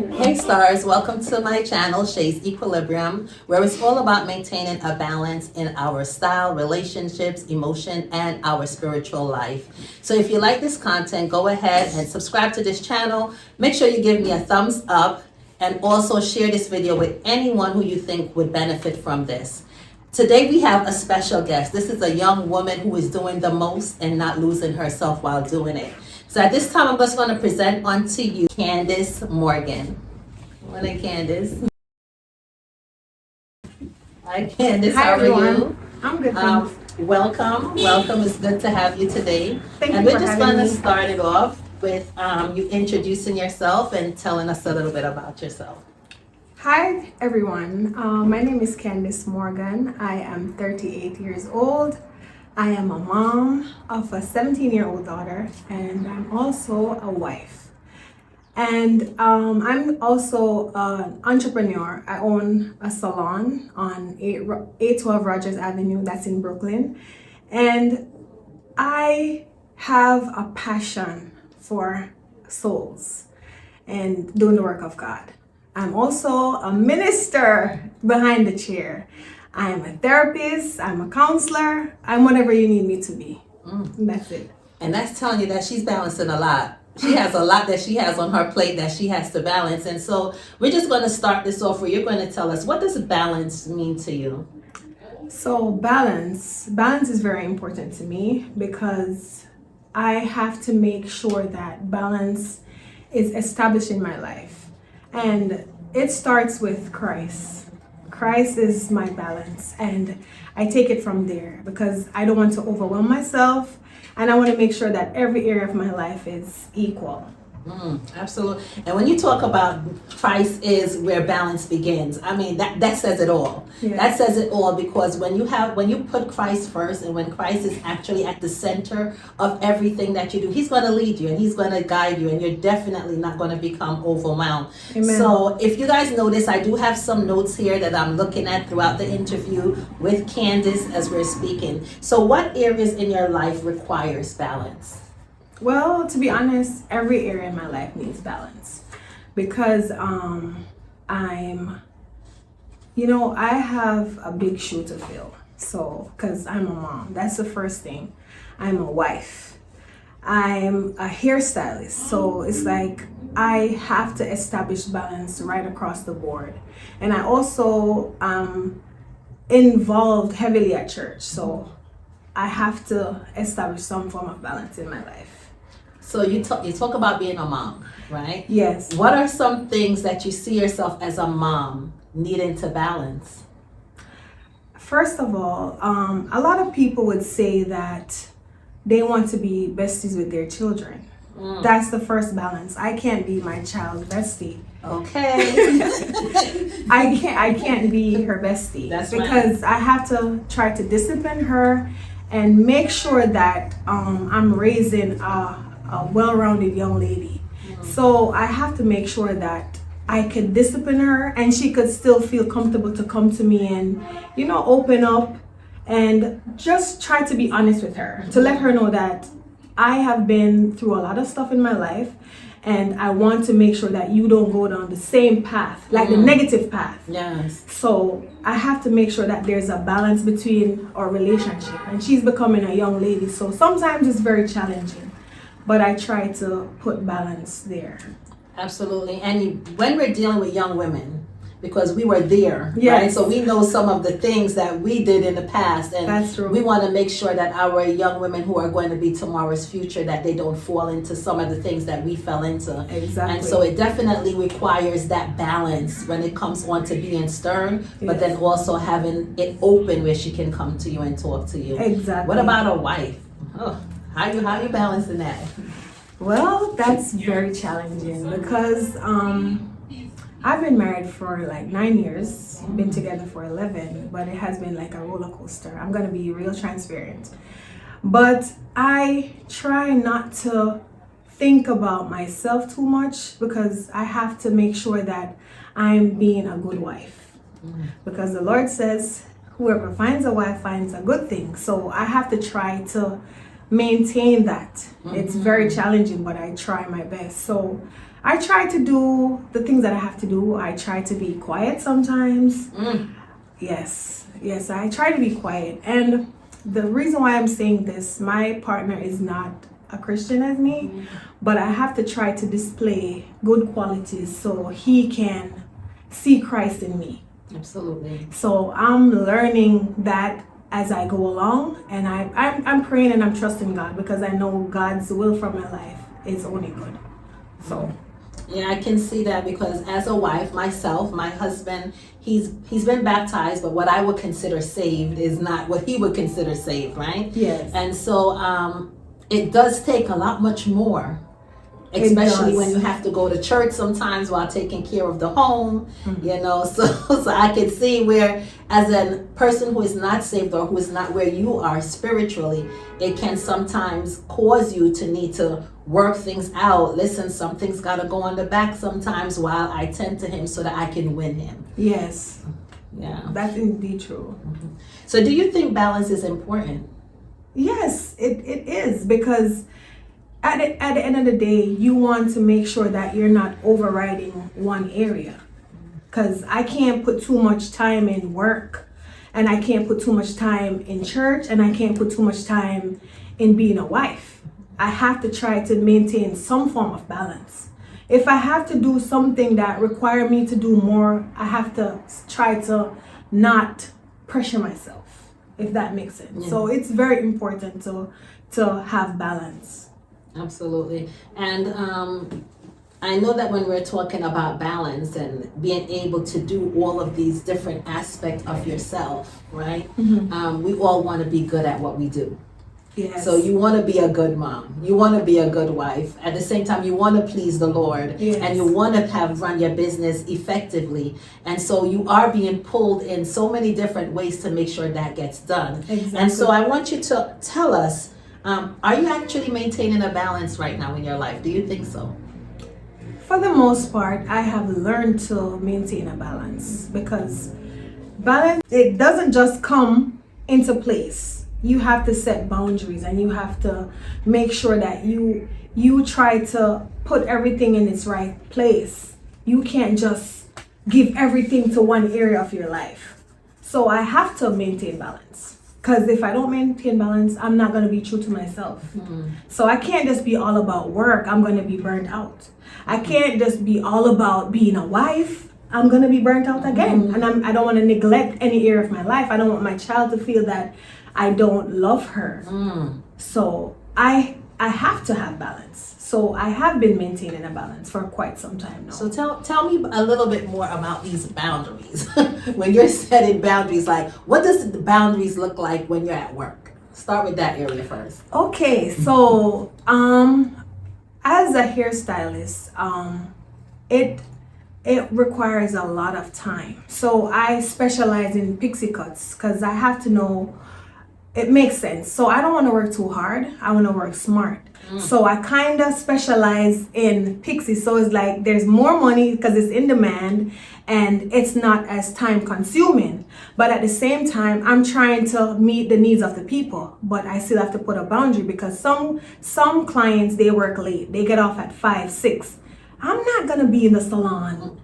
Hey stars, welcome to my channel, Shaes.equilibrium, where it's all about maintaining a balance in our style, relationships, emotion, and our spiritual life. So if you like this content, go ahead and subscribe to this channel. Make sure you give me a thumbs up and also share this video with anyone who you think would benefit from this. Today we have a special guest. This is a young woman who is doing the most and not losing herself while doing it. So at this time, I'm just going to present unto you Candace Morgan. Morning, Candace. Hi, Candace. Hi, how everyone. are you? I'm good, thanks. Welcome. It's good to have you today. Thank and you we're for just having going to me. start it off with you introducing yourself and telling us a little bit about yourself. Hi, everyone. My name is Candace Morgan. I am 38 years old. I am a mom of a 17-year-old daughter, and I'm also a wife. And I'm also an entrepreneur. I own a salon on 812 Rogers Avenue, that's in Brooklyn. And I have a passion for souls and doing the work of God. I'm also a minister behind the chair. I'm a therapist, I'm a counselor, I'm whatever you need me to be. That's it. And that's telling you that she's balancing a lot. She has a lot that she has on her plate that she has to balance. And so we're just going to start this off where you're going to tell us, what does balance mean to you? So balance is very important to me because I have to make sure that balance is established in my life. And it starts with Christ. Christ is my balance, and I take it from there because I don't want to overwhelm myself, and I want to make sure that every area of my life is equal. Absolutely. And when you talk about Christ is where balance begins, I mean that says it all. Yes. That says it all, because when you put Christ first, and when Christ is actually at the center of everything that you do, he's going to lead you and he's going to guide you, and you're definitely not going to become overwhelmed. Amen. So if you guys notice, I do have some notes here that I'm looking at throughout the interview with Candace as we're speaking. So what areas in your life requires balance? Well, to be honest, every area in my life needs balance because I have a big shoe to fill. So, because I'm a mom, that's the first thing. I'm a wife. I'm a hairstylist. So it's like I have to establish balance right across the board. And I also involved heavily at church. So I have to establish some form of balance in my life. So you talk about being a mom, right? Yes. What are some things that you see yourself as a mom needing to balance? First of all, a lot of people would say that they want to be besties with their children. That's the first balance. I can't be my child's bestie. Okay. I can't be her bestie. That's because right. I have to try to discipline her and make sure that I'm raising a well-rounded young lady. So I have to make sure that I could discipline her and she could still feel comfortable to come to me and, open up and just try to be honest with her, to let her know that I have been through a lot of stuff in my life and I want to make sure that you don't go down the same path, like the negative path. Yes. So I have to make sure that there's a balance between our relationship, and she's becoming a young lady, so sometimes it's very challenging, but I try to put balance there. Absolutely. And when we're dealing with young women, because we were there, yes, right? So we know some of the things that we did in the past, and that's true. We want to make sure that our young women who are going to be tomorrow's future, that they don't fall into some of the things that we fell into. Exactly. And so it definitely requires that balance when it comes on to being stern, yes, but then also having it open where she can come to you and talk to you. Exactly. What about a wife? Oh, how you balancing that? Well, that's very challenging because I've been married for like 9 years, been together for 11, but it has been like a roller coaster. I'm gonna be real transparent. But I try not to think about myself too much because I have to make sure that I'm being a good wife. Because the Lord says, whoever finds a wife finds a good thing. So I have to try to maintain that. It's very challenging, but I try my best. So I try to do the things that I have to do. I try to be quiet sometimes. Yes, I try to be quiet. And the reason why I'm saying this, my partner is not a Christian as me, but I have to try to display good qualities so he can see Christ in me. Absolutely. So I'm learning that as I go along, and I'm praying and I'm trusting God, because I know God's will for my life is only good. So yeah, I can see that, because as a wife myself, my husband, he's been baptized, but what I would consider saved is not what he would consider saved, right? yes, And so it does take a lot much more, especially when you have to go to church sometimes while taking care of the home, so I can see where, as a person who is not saved or who is not where you are spiritually, it can sometimes cause you to need to work things out. Listen, something's got to go on the back sometimes while I tend to him so that I can win him. yes, Yeah. that's indeed true. So do you think balance is important? Yes, it is, because at the end of the day, you want to make sure that you're not overriding one area. Because I can't put too much time in work, and I can't put too much time in church, and I can't put too much time in being a wife. I have to try to maintain some form of balance. If I have to do something that require me to do more, I have to try to not pressure myself, if that makes sense. So it's very important to have balance. Absolutely. And I know that when we're talking about balance and being able to do all of these different aspects of yourself, right? We all want to be good at what we do. Yes. So you want to be a good mom. You want to be a good wife. At the same time, you want to please the Lord. Yes. And you want to run your business effectively. And so you are being pulled in so many different ways to make sure that gets done. Exactly. And so I want you to tell us, are you actually maintaining a balance right now in your life? Do you think so? For the most part, I have learned to maintain a balance, because balance, it doesn't just come into place. You have to set boundaries, and you have to make sure that you try to put everything in its right place. You can't just give everything to one area of your life. So I have to maintain balance. Because if I don't maintain balance, I'm not going to be true to myself. So I can't just be all about work. I'm going to be burnt out. I can't just be all about being a wife. I'm going to be burnt out again. And I don't want to neglect any area of my life. I don't want my child to feel that I don't love her. So I have to have balance. So I have been maintaining a balance for quite some time now. So tell me a little bit more about these boundaries. When you're setting boundaries, like what does the boundaries look like when you're at work? Start with that area first. Okay, so as a hairstylist, it requires a lot of time. So I specialize in pixie cuts because I have to know, it makes sense. So I don't want to work too hard. I want to work smart. So I kind of specialize in pixie. So it's like there's more money because it's in demand and it's not as time consuming. But at the same time, I'm trying to meet the needs of the people. But I still have to put a boundary because some clients, they work late. They get off at 5, 6. I'm not going to be in the salon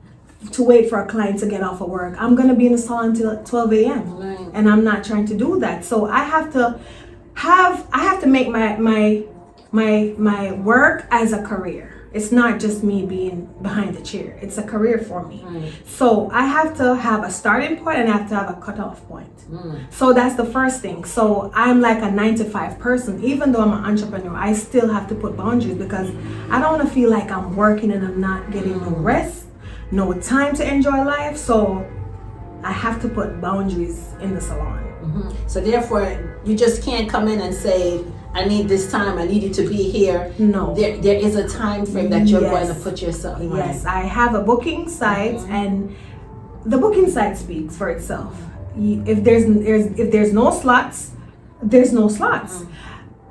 to wait for a client to get off of work. I'm going to be in the salon till 12 a.m. Right. And I'm not trying to do that. So I have to make my work as a career. It's not just me being behind the chair. It's a career for me. Right. So I have to have a starting point and I have to have a cutoff point. So that's the first thing. So I'm like a 9 to 5 person. Even though I'm an entrepreneur, I still have to put boundaries because I don't want to feel like I'm working and I'm not getting no rest, no time to enjoy life. So I have to put boundaries in the salon. So therefore, you just can't come in and say, I need this time, I need you to be here. No. There is a time frame that you're Yes. going to put yourself in. Yes, I have a booking site and the booking site speaks for itself. If there's no slots, there's no slots.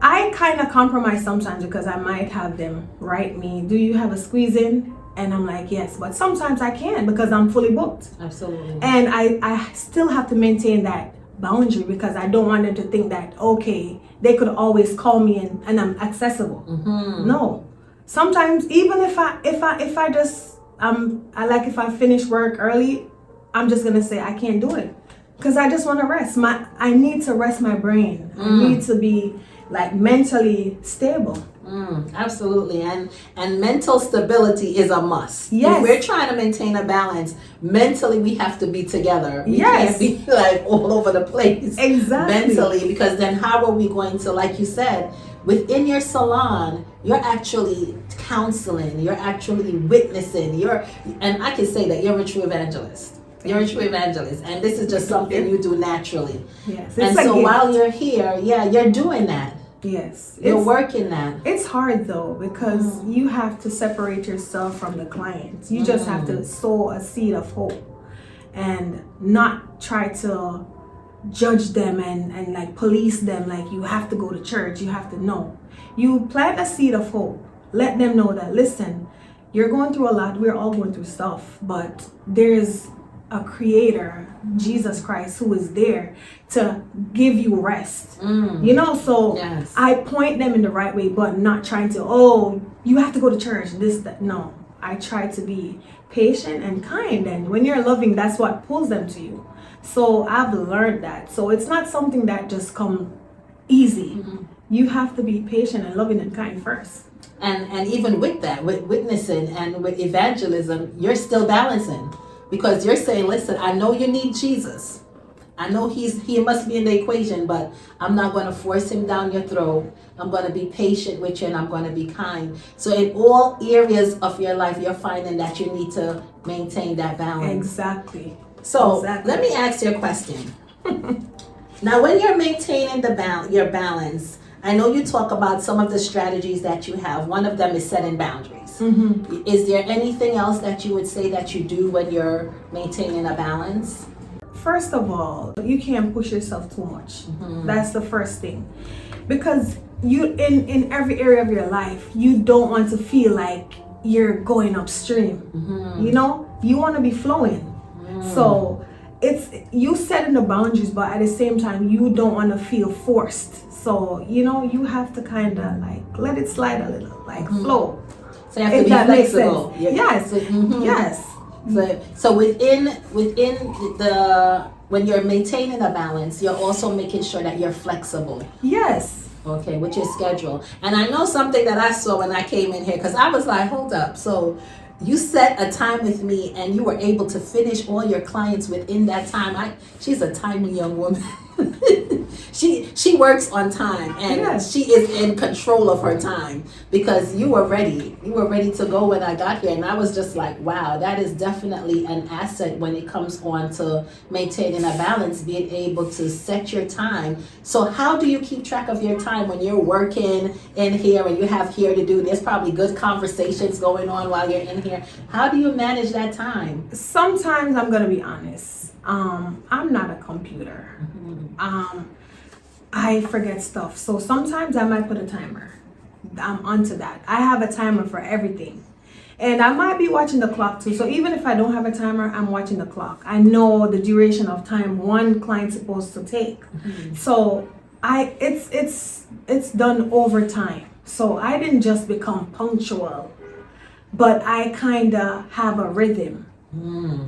I kind of compromise sometimes because I might have them write me, do you have a squeeze in? And I'm like, yes, but sometimes I can't because I'm fully booked. Absolutely. And I still have to maintain that boundary because I don't want them to think that, okay, they could always call me and I'm accessible. No. Sometimes even if I just if I finish work early, I'm just gonna say I can't do it because I just want to rest. I need to rest my brain. I need to be like mentally stable. Absolutely, and mental stability is a must. Yes. If we're trying to maintain a balance, mentally we have to be together. We can't be like all over the place. Exactly. Mentally, because then how are we going to, like you said, within your salon, you're actually counseling, you're actually witnessing, and I can say that you're a true evangelist. You're a true evangelist, and this is just something you do naturally. Yes. And so while you're here, you're doing that. Yes. You're working that. It's hard though because you have to separate yourself from the clients. You just have to sow a seed of hope and not try to judge them and like police them like you have to go to church, you have to know. You plant a seed of hope. Let them know that, listen, you're going through a lot. We're all going through stuff, but there's a creator, Jesus Christ, who is there to give you rest. So I point them in the right way, but not trying to, you have to go to church, this, that. No, I try to be patient and kind, and when you're loving, that's what pulls them to you. So I've learned that. So it's not something that just comes easy. You have to be patient and loving and kind first. And even with that, with witnessing and with evangelism, you're still balancing. Because you're saying, listen, I know you need Jesus. I know he must be in the equation, but I'm not going to force him down your throat. I'm going to be patient with you and I'm going to be kind. So in all areas of your life, you're finding that you need to maintain that balance. Exactly. So let me ask you a question. Now, when you're maintaining your balance, I know you talk about some of the strategies that you have. One of them is setting boundaries. Is there anything else that you would say that you do when you're maintaining a balance? First of all, you can't push yourself too much. That's the first thing. Because you in every area of your life, you don't want to feel like you're going upstream. You want to be flowing. So it's you setting the boundaries, but at the same time you don't want to feel forced. So you have to kind of like let it slide a little, like flow. So you have to be flexible. Yes. Yes. So within the when you're maintaining a balance, you're also making sure that you're flexible. Yes. Okay, with your schedule. And I know something that I saw when I came in here, because I was like, hold up. So you set a time with me and you were able to finish all your clients within that time. She's a timely young woman. She works on time, and she is in control of her time, because you were ready to go when I got here. And I was just like, wow, that is definitely an asset when it comes on to maintaining a balance, being able to set your time. So how do you keep track of your time when you're working in here and you have here to do? There's probably good conversations going on while you're in here. How do you manage that time? Sometimes I'm gonna be honest, I'm not a computer. I forget stuff, so sometimes I might put a timer. I'm onto that. I have a timer for everything, and I might be watching the clock too. So even if I don't have a timer, I'm watching the clock. I know the duration of time one client's supposed to take. So it's done over time. So I didn't just become punctual, but I kind of have a rhythm.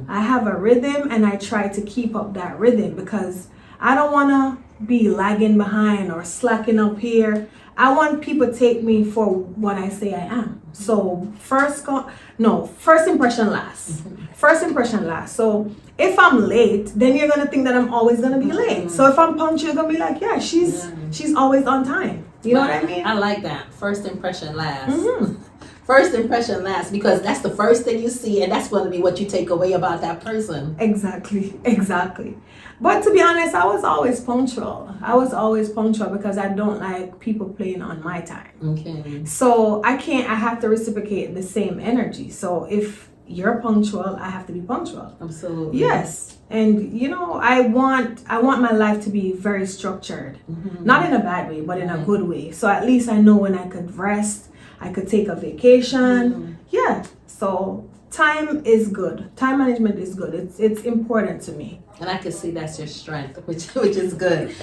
I have a rhythm, and I try to keep up that rhythm because I don't want to be lagging behind or slacking up here. I want people to take me for what I say I am. So first impression last. First impression last. So if I'm late, then you're gonna think that I'm always gonna be late. So if I'm punctual, you're gonna be like, yeah, she's always on time. You know what I mean? I like that. First impression last. First impression last, because that's the first thing you see, and that's going to be what you take away about that person. Exactly. But to be honest, I was always punctual. Because I don't like people playing on my time. Okay. So I have to reciprocate the same energy. So if you're punctual, I have to be punctual. Absolutely. Yes. And I want my life to be very structured. Not in a bad way, but in a good way. So at least I know when I could rest, I could take a vacation. Yeah. So time is good. Time management is good. It's important to me. And I can see that's your strength, which is good.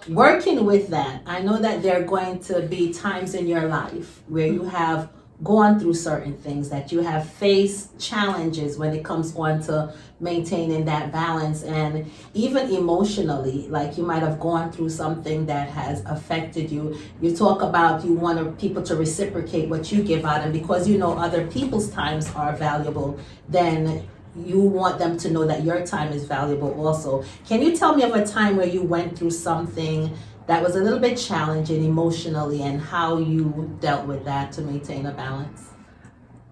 Working with that, I know that there are going to be times in your life where you have gone through certain things, that you have faced challenges when it comes on to maintaining that balance, and even emotionally, like you might have gone through something that has affected you. You talk about you want people to reciprocate what you give out, and because you know other people's times are valuable, then you want them to know that your time is valuable also. Can you tell me of a time where you went through something that was a little bit challenging emotionally and how you dealt with that to maintain a balance?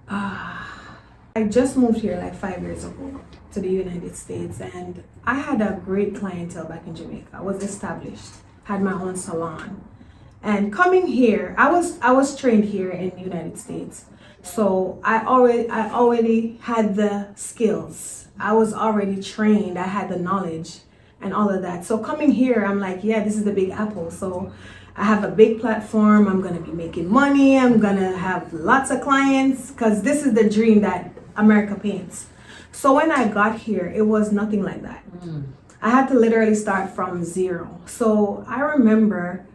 I just moved here like 5 years ago to the United States, and I had a great clientele back in Jamaica. I was established, had my own salon. And coming here, I was trained here in the United States. So I already had the skills. I was already trained. I had the knowledge and all of that. So coming here, I'm like, yeah, this is the big apple. So I have a big platform. I'm going to be making money. I'm going to have lots of clients, because this is the dream that America paints. So when I got here, it was nothing like that. I had to literally start from zero. So I remember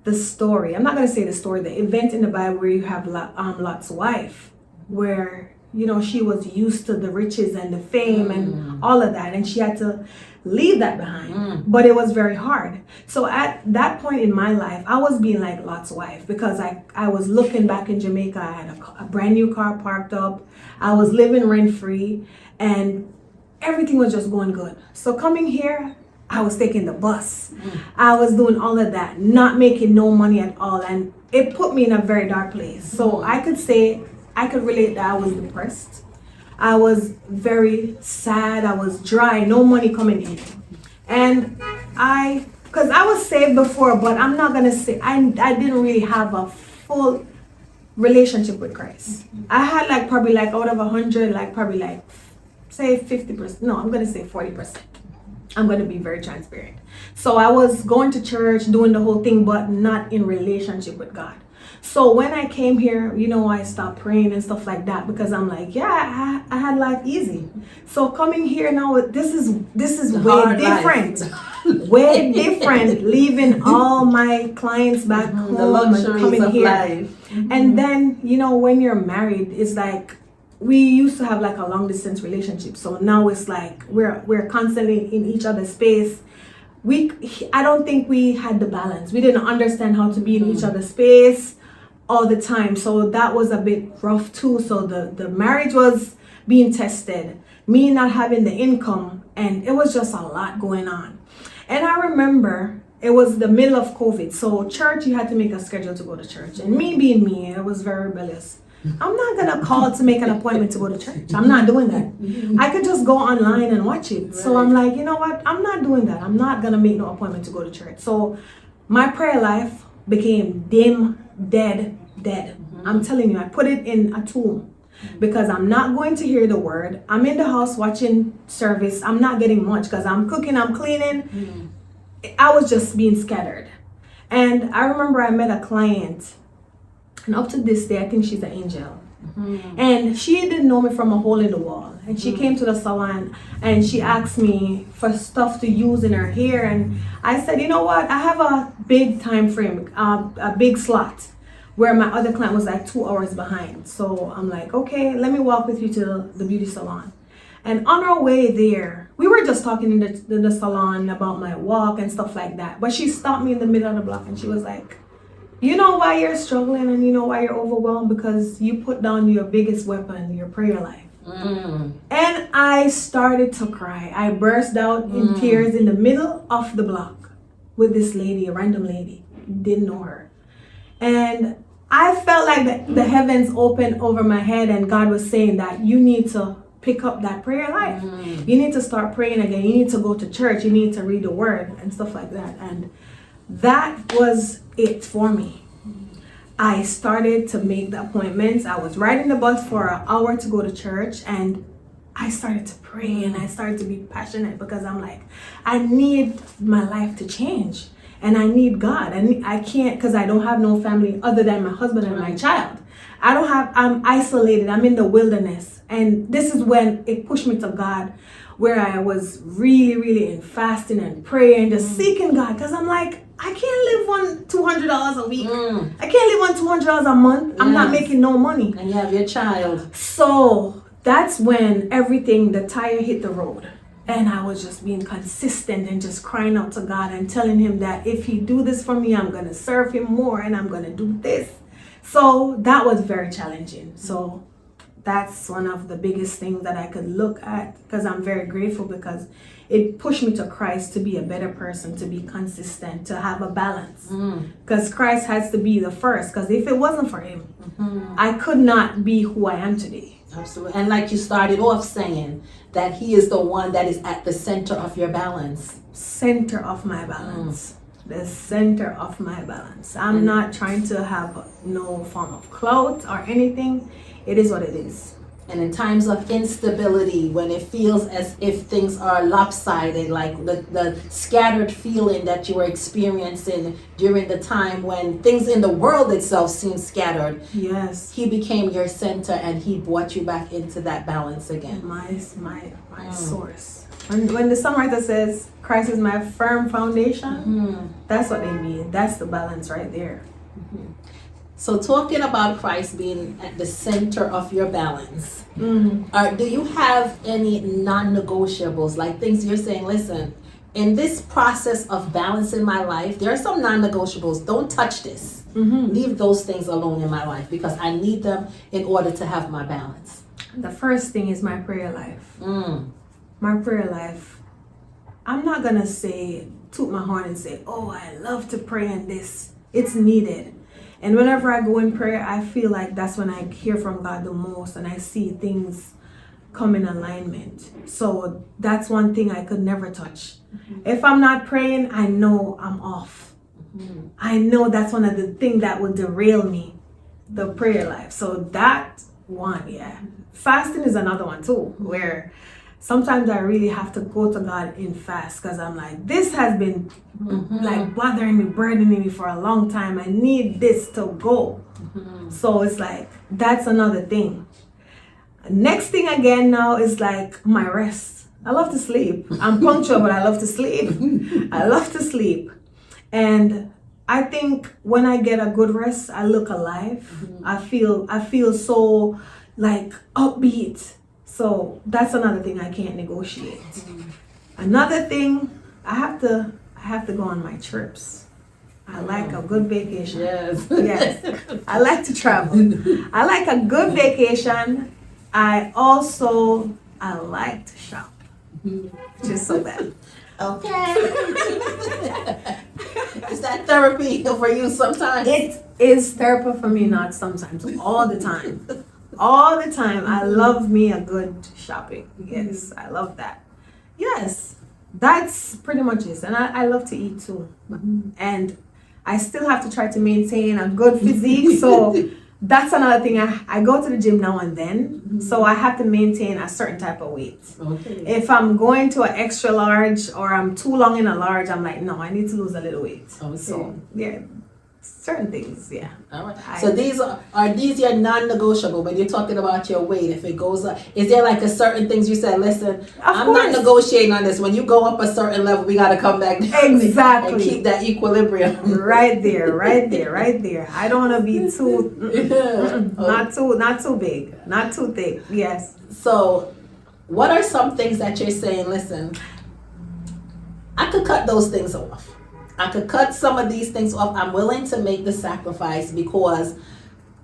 the story. I'm not going to say the story, the event in the Bible where you have Lot's wife, where, you know, she was used to the riches and the fame and all of that, and she had to leave that behind. But it was very hard. So at that point in my life, I was being like Lot's wife, because I was looking back in Jamaica. I had a brand new car parked up. I was living rent free, and everything was just going good. So coming here, I was taking the bus. I was doing all of that, not making no money at all. And it put me in a very dark place. So I could relate that I was depressed. I was very sad. I was dry, no money coming in. And because I was saved before, but I'm not going to say, I didn't really have a full relationship with Christ. I had like probably like out of 100, like probably like say 50%. No, I'm going to say 40%. I'm going to be very transparent. So I was going to church, doing the whole thing, but not in relationship with God. So when I came here, you know, I stopped praying and stuff like that, because I'm like, yeah, I had life easy. So coming here now, this is way different. Way different, leaving all my clients back home the luxuries and coming of here. Life. And then, you know, when you're married, it's like, we used to have like a long distance relationship. So now it's like we're constantly in each other's space. I don't think we had the balance. We didn't understand how to be in each other's space all the time. So that was a bit rough too. So the marriage was being tested, me not having the income, and it was just a lot going on. And I remember it was the middle of COVID. So church, you had to make a schedule to go to church. And me being me, I was very rebellious. I'm not going to call to make an appointment to go to church. I'm not doing that. I could just go online and watch it. So I'm like, you know what? I'm not doing that. I'm not going to make no appointment to go to church. So my prayer life became dim, dead. I'm telling you, I put it in a tool, because I'm not going to hear the word. I'm in the house watching service. I'm not getting much because I'm cooking, I'm cleaning. I was just being scattered. And I remember I met a client, and up to this day, I think she's an angel. And she didn't know me from a hole in the wall. And she came to the salon and she asked me for stuff to use in her hair. And I said, you know what? I have a big time frame, a big slot, where my other client was like 2 hours behind. So I'm like, okay, let me walk with you to the beauty salon. And on our way there, we were just talking in the salon about my walk and stuff like that. But she stopped me in the middle of the block and she was like, you know why you're struggling and you know why you're overwhelmed? Because you put down your biggest weapon, your prayer life. And I started to cry. I burst out in tears in the middle of the block with this lady, a random lady. Didn't know her. And I felt like the heavens opened over my head and God was saying that you need to pick up that prayer life. You need to start praying again. You need to go to church. You need to read the word and stuff like that. And that was it for me. I started to make the appointments. I was riding the bus for an hour to go to church, and I started to pray and I started to be passionate because I'm like, I need my life to change and I need God. And I can't, because I don't have no family other than my husband and my child. I'm isolated. I'm in the wilderness. And this is when it pushed me to God, where I was really, really in fasting and praying, just seeking God. Because I'm like, I can't live on $200 a week. I can't live on $200 a month. I'm not making no money. And you have your child. So that's when the tire hit the road. And I was just being consistent and just crying out to God and telling him that if he do this for me, I'm going to serve him more and I'm going to do this. So that was very challenging. So that's one of the biggest things that I could look at, because I'm very grateful, because it pushed me to Christ to be a better person, to be consistent, to have a balance. Because Christ has to be the first, because if it wasn't for him, I could not be who I am today. Absolutely. And like you started off saying, that he is the one that is at the center of your balance. Center of my balance. The center of my balance. I'm not trying to have no form of clout or anything. It is what it is. And in times of instability, when it feels as if things are lopsided, like the scattered feeling that you were experiencing during the time when things in the world itself seem scattered. Yes. He became your center and he brought you back into that balance again. My source. When the songwriter says, Christ is my firm foundation, that's what they mean. That's the balance right there. So talking about Christ being at the center of your balance, do you have any non-negotiables, like things you're saying, listen, in this process of balancing my life, there are some non-negotiables. Don't touch this. Leave those things alone in my life because I need them in order to have my balance. The first thing is my prayer life. My prayer life. I'm not going to toot my horn and say, oh, I love to pray in this. It's needed. And whenever I go in prayer, I feel like that's when I hear from God the most and I see things come in alignment. So that's one thing I could never touch. If I'm not praying, I know I'm off. I know that's one of the things that would derail me, the prayer life. So that one, Fasting is another one too, where sometimes I really have to go to God in fast because I'm like, this has been like bothering me, burdening me for a long time. I need this to go. So it's like, that's another thing. Next thing again now is like my rest. I love to sleep. I'm punctual, but I love to sleep. I love to sleep. And I think when I get a good rest, I look alive. I feel so like upbeat. So that's another thing I can't negotiate. Another thing, I have to go on my trips. I like a good vacation. Yes. I like to travel. I like a good vacation. I like to shop. Just so that. Okay. Is that therapy for you sometimes? It is therapy for me, not sometimes. All the time. All the time. I love me a good shopping. Yes, I love that. Yes, that's pretty much it. And I love to eat too. And I still have to try to maintain a good physique. So that's another thing. I go to the gym now and then. So I have to maintain a certain type of weight. Okay. If I'm going to an extra large or I'm too long in a large, I'm like, no, I need to lose a little weight. Okay. So yeah. Certain things, yeah. All right. So these are these your non-negotiable when you're talking about your weight? If it goes up, is there like a certain things you said? Listen, I'm not negotiating on this. When you go up a certain level, we got to come back down exactly and keep that equilibrium. Right there. I don't want to be too not too big, not too thick. Yes. So, what are some things that you're saying? Listen, I could cut those things off. I could cut some of these things off. I'm willing to make the sacrifice because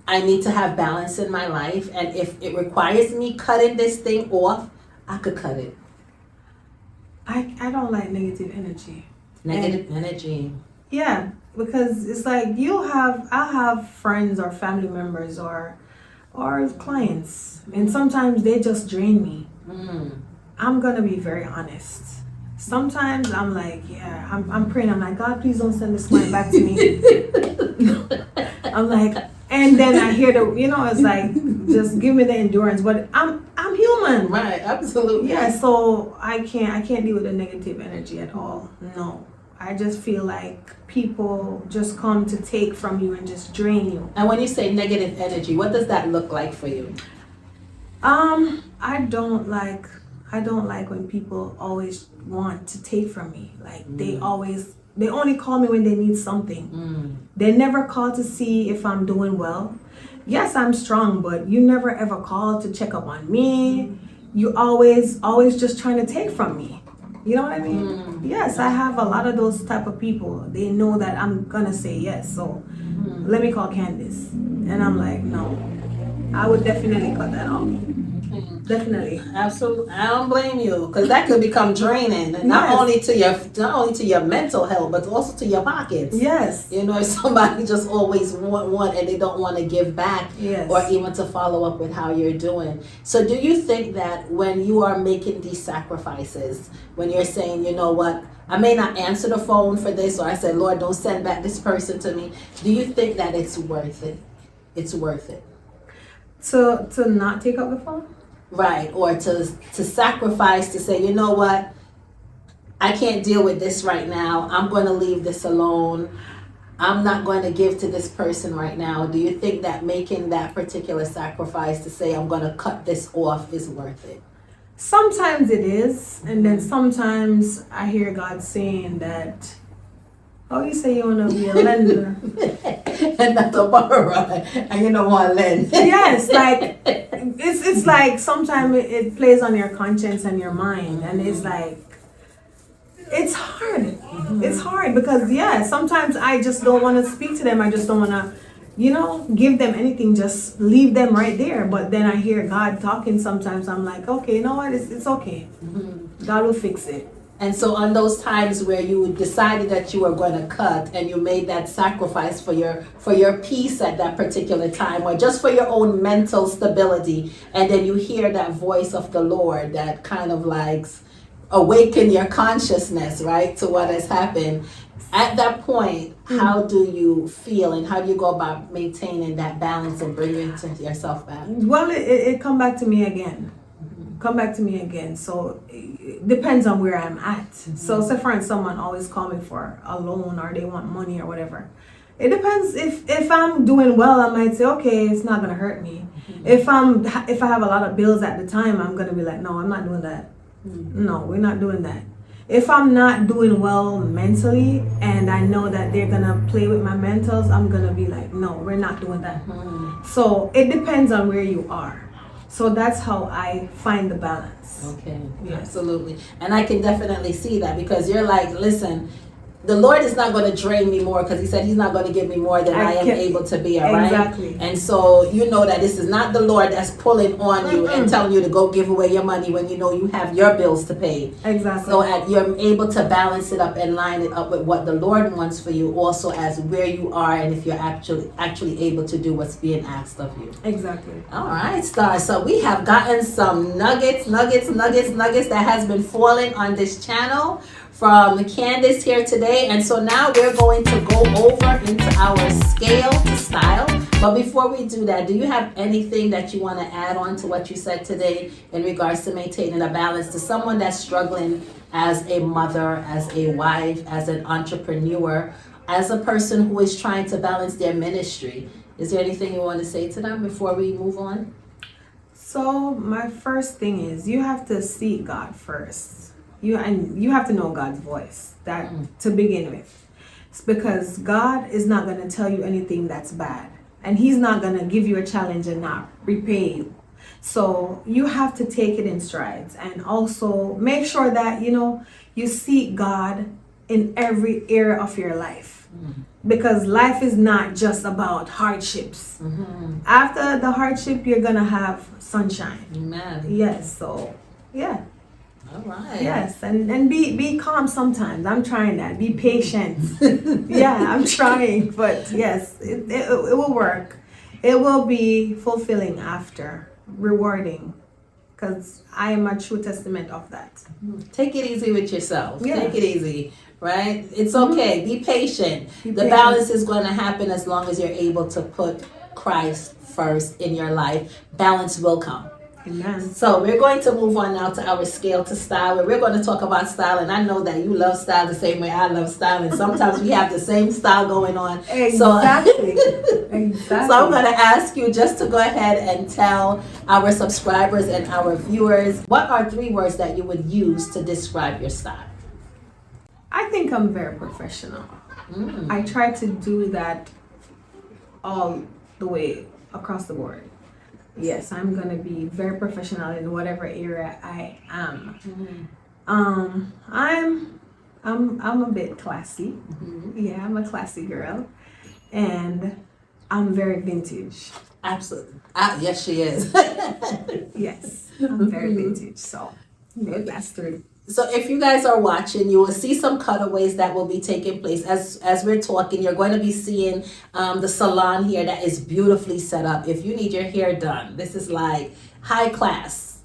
I need to have balance in my life. And if it requires me cutting this thing off, I could cut it. I don't like negative energy. Energy. Yeah, because it's like I'll have friends or family members or clients. And sometimes they just drain me. I'm going to be very honest. Sometimes I'm like, I'm praying. I'm like, God, please don't send this client back to me. I'm like, and then I hear it's like, just give me the endurance. But I'm human. Right, absolutely. Yeah, so I can't deal with the negative energy at all. No. I just feel like people just come to take from you and just drain you. And when you say negative energy, what does that look like for you? I don't like when people always want to take from me. Like they only call me when they need something. They never call to see if I'm doing well. Yes, I'm strong, but you never ever call to check up on me. You always just trying to take from me. You know what I mean? Yes, I have a lot of those type of people. They know that I'm gonna say yes. So let me call Candace. And I'm like, no. I would definitely cut that off. Definitely. Absolutely. I don't blame you, because that could become draining, and not only to your mental health, but also to your pockets. Yes. You know, if somebody just always want and they don't want to give back, or even to follow up with how you're doing. So do you think that when you are making these sacrifices, when you're saying, you know what, I may not answer the phone for this, or I said, Lord, don't send back this person to me, do you think that it's worth it? It's worth it. To not take up the phone? Right, or to sacrifice, to say, you know what, I can't deal with this right now. I'm going to leave this alone. I'm not going to give to this person right now. Do you think that making that particular sacrifice to say I'm going to cut this off is worth it? Sometimes it is, and then sometimes I hear God saying that, oh, you say you want to be a lender. And not a borrower, and you don't want to lend. Yes, like, it's like sometimes it plays on your conscience and your mind, and it's like, it's hard. It's hard because, sometimes I just don't want to speak to them. I just don't want to, give them anything, just leave them right there. But then I hear God talking sometimes. I'm like, okay, you know what? It's okay. God will fix it. And so on those times where you decided that you were going to cut and you made that sacrifice for your peace at that particular time, or just for your own mental stability, and then you hear that voice of the Lord that kind of like awaken your consciousness, right, to what has happened. At that point, how do you feel, and how do you go about maintaining that balance and bringing it to yourself back? Well, it come back to me again. So it depends on where I'm at. So say for instance, someone always call me for a loan, or they want money or whatever. It depends. If I'm doing well, I might say, okay, it's not gonna hurt me. If I have a lot of bills at the time, I'm gonna be like, no, I'm not doing that. No, we're not doing that. If I'm not doing well mentally and I know that they're gonna play with my mentals, I'm gonna be like, no, we're not doing that. So it depends on where you are. So that's how I find the balance. Okay, absolutely. And I can definitely see that, because you're like, listen, the Lord is not going to drain me more, because he said he's not going to give me more than I am able to bear, right? Exactly. And so you know that this is not the Lord that's pulling on you and telling you to go give away your money when you know you have your bills to pay. Exactly. So you're able to balance it up and line it up with what the Lord wants for you, also as where you are, and if you're actually able to do what's being asked of you. Exactly. All right, stars. So we have gotten some nuggets that has been falling on this channel from Candace here today. And so now we're going to go over into our scale to style. But before we do that, do you have anything that you want to add on to what you said today in regards to maintaining a balance to someone that's struggling as a mother, as a wife, as an entrepreneur, as a person who is trying to balance their ministry? Is there anything you want to say to them before we move on? So my first thing is, you have to seek God first. You have to know God's voice, that to begin with. It's because God is not going to tell you anything that's bad, and he's not going to give you a challenge and not repay you. So you have to take it in strides, and also make sure that you seek God in every area of your life, because life is not just about hardships. After the hardship, you're gonna have sunshine. Amen. Yes. So yeah. All right. Yes, and be calm sometimes. I'm trying that. Be patient. Yeah, I'm trying, but yes, it will work. It will be fulfilling after, rewarding, because I am a true testament of that. Take it easy with yourself. Yeah. Take it easy, right? It's okay. Be patient. The balance is going to happen as long as you're able to put Christ first in your life. Balance will come. Amen. So we're going to move on now to our scale to style, where we're going to talk about style. And I know that you love style the same way I love style, and sometimes we have the same style going on. Exactly. Exactly. So I'm going to ask you just to go ahead and tell our subscribers and our viewers, what are 3 words that you would use to describe your style? I think I'm very professional. I try to do that all the way across the board. Yes, I'm gonna be very professional in whatever area I am. I'm a bit classy. Yeah, I'm a classy girl, and I'm very vintage. Absolutely. Yes, she is. Yes, I'm very vintage. So that's 3. So if you guys are watching, you will see some cutaways that will be taking place as we're talking. You're going to be seeing the salon here that is beautifully set up. If you need your hair done, this is like high class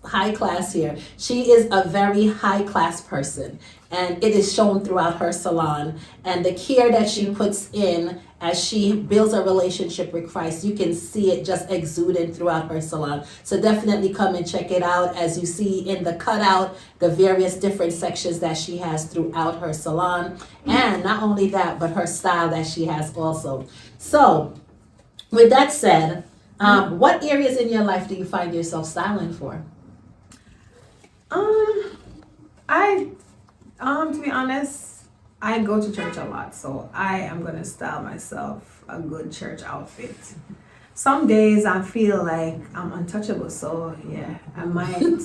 here. She is a very high class person, and it is shown throughout her salon. And the care that she puts in as she builds a relationship with Christ, you can see it just exuding throughout her salon. So definitely come and check it out. As you see in the cutout, the various different sections that she has throughout her salon. And not only that, but her style that she has also. So with that said, what areas in your life do you find yourself styling for? To be honest, I go to church a lot, so I am gonna style myself a good church outfit. Some days I feel like I'm untouchable, so yeah, I might,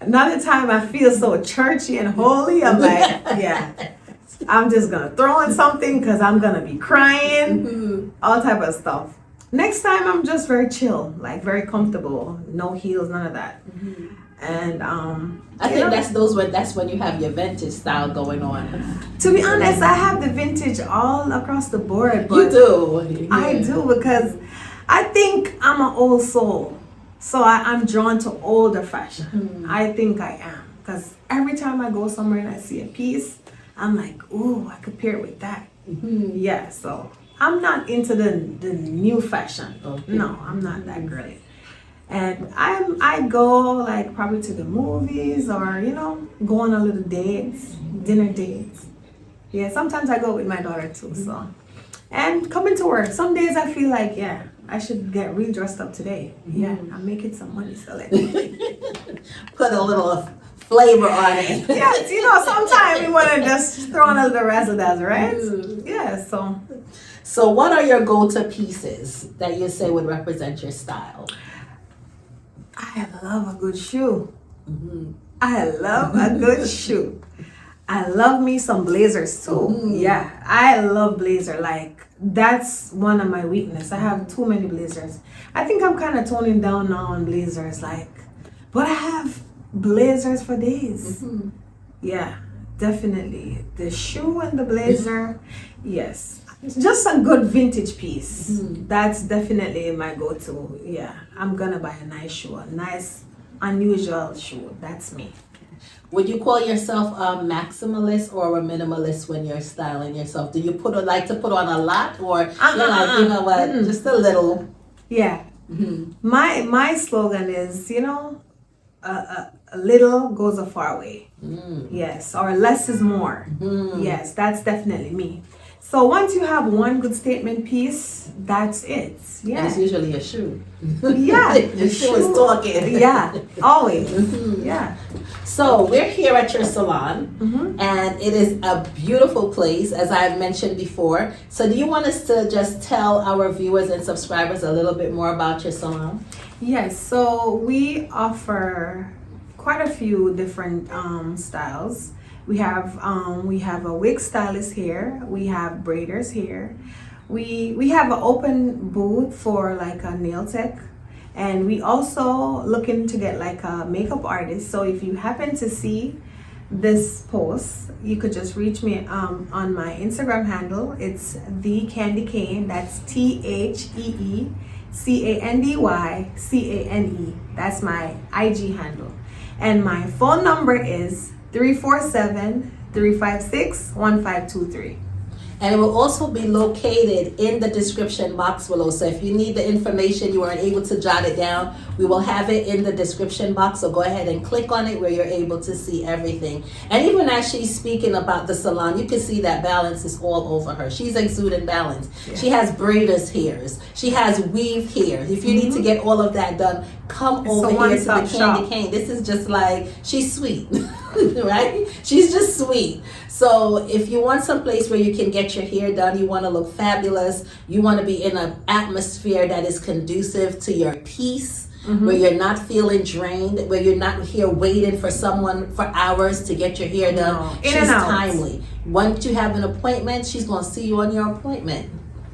Another time I feel so churchy and holy, I'm like, yeah, I'm just gonna throw in something because I'm gonna be crying, all type of stuff. Next time I'm just very chill, like very comfortable, no heels, none of that. And I think that's when you have your vintage style going on. To be honest, I have the vintage all across the board. But you do. Yeah. I do, because I think I'm an old soul, so I'm drawn to older fashion. I think I am, because every time I go somewhere and I see a piece, I'm like, ooh, I could pair it with that. Yeah, so I'm not into the new fashion. Okay. No, I'm not that girly. And I go like probably to the movies, or go on a little dates, dinner dates. Yeah, sometimes I go with my daughter too. So, and coming to work, some days I feel like, yeah, I should get real dressed up today. Yeah, I'm making some money, so let me put a little flavor on it. Yes, sometimes we want to just throw in a little razzle dazzle, right? Yeah. So what are your go-to pieces that you say would represent your style? I love a good shoe. I love a good shoe. I love me some blazers too. Yeah, I love blazer. Like, that's one of my weakness. I have too many blazers. I think I'm kind of toning down now on blazers. But I have blazers for days. Yeah, definitely. The shoe and the blazer, yes. Just a good vintage piece. That's definitely my go-to. Yeah, I'm gonna buy a nice shoe, a nice, unusual shoe. That's me. Would you call yourself a maximalist or a minimalist when you're styling yourself? Do you like to put on a lot, or you're like, you know what, just a little? Yeah. My slogan is, a little goes a far way. Yes, or less is more. Yes, that's definitely me. So once you have one good statement piece, that's it. Yeah. And it's usually a shoe. Yeah. The shoe is talking. Yeah, always. Yeah. So we're here at your salon, and it is a beautiful place, as I've mentioned before. So do you want us to just tell our viewers and subscribers a little bit more about your salon? Yes, so we offer quite a few different styles. We have a wig stylist here. We have braiders here. We have an open booth for like a nail tech, and we also looking to get like a makeup artist. So if you happen to see this post, you could just reach me on my Instagram handle. It's the Candy Cane. That's TheCandyCane. That's my IG handle, and my phone number is 347-356-1523. And it will also be located in the description box below. So if you need the information, you weren't able to jot it down, we will have it in the description box. So go ahead and click on it where you're able to see everything. And even as she's speaking about the salon, you can see that balance is all over her. She's exuding balance. Yeah. She has braiders hairs. She has weave hair. If you need to get all of that done, come over here to the Candy Cane. This is just like, she's sweet, right? She's just sweet. So if you want some place where you can get your hair done, you want to look fabulous, you want to be in an atmosphere that is conducive to your peace, where you're not feeling drained, where you're not here waiting for someone for hours to get your hair done. She's timely. Once you have an appointment, she's going to see you on your appointment.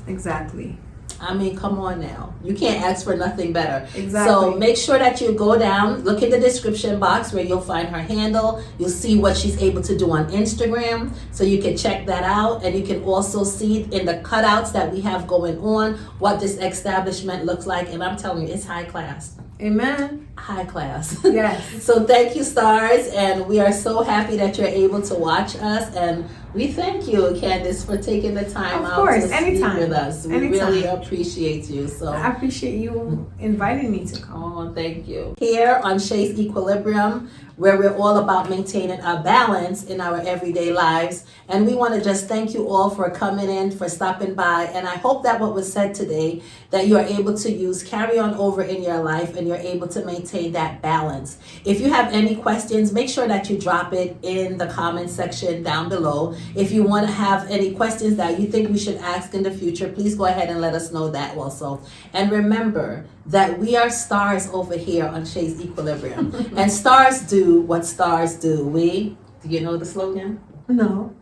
Exactly. I mean, come on now. You can't ask for nothing better. Exactly. So make sure that you go down, look in the description box where you'll find her handle. You'll see what she's able to do on Instagram. So you can check that out. And you can also see in the cutouts that we have going on what this establishment looks like. And I'm telling you, it's high class. Amen. High class. Yes. So thank you, stars. And we are so happy that you're able to watch us. And we thank you, Candace, for taking the time out to speak with us. We really appreciate you. So I appreciate you inviting me to come. Oh, thank you. Here on Shae's Equilibrium, where we're all about maintaining a balance in our everyday lives. And we want to just thank you all for coming in, for stopping by. And I hope that what was said today, that you are able to use, carry on over in your life, and you're able to maintain that balance. If you have any questions, make sure that you drop it in the comment section down below. If you want to have any questions that you think we should ask in the future, please go ahead and let us know that also. And remember that we are stars over here on Shae's Equilibrium. And stars do what stars do. Do you know the slogan? No.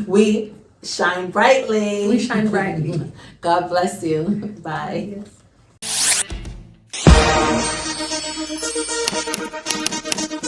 We shine brightly. We shine brightly. God bless you. Bye. Yes.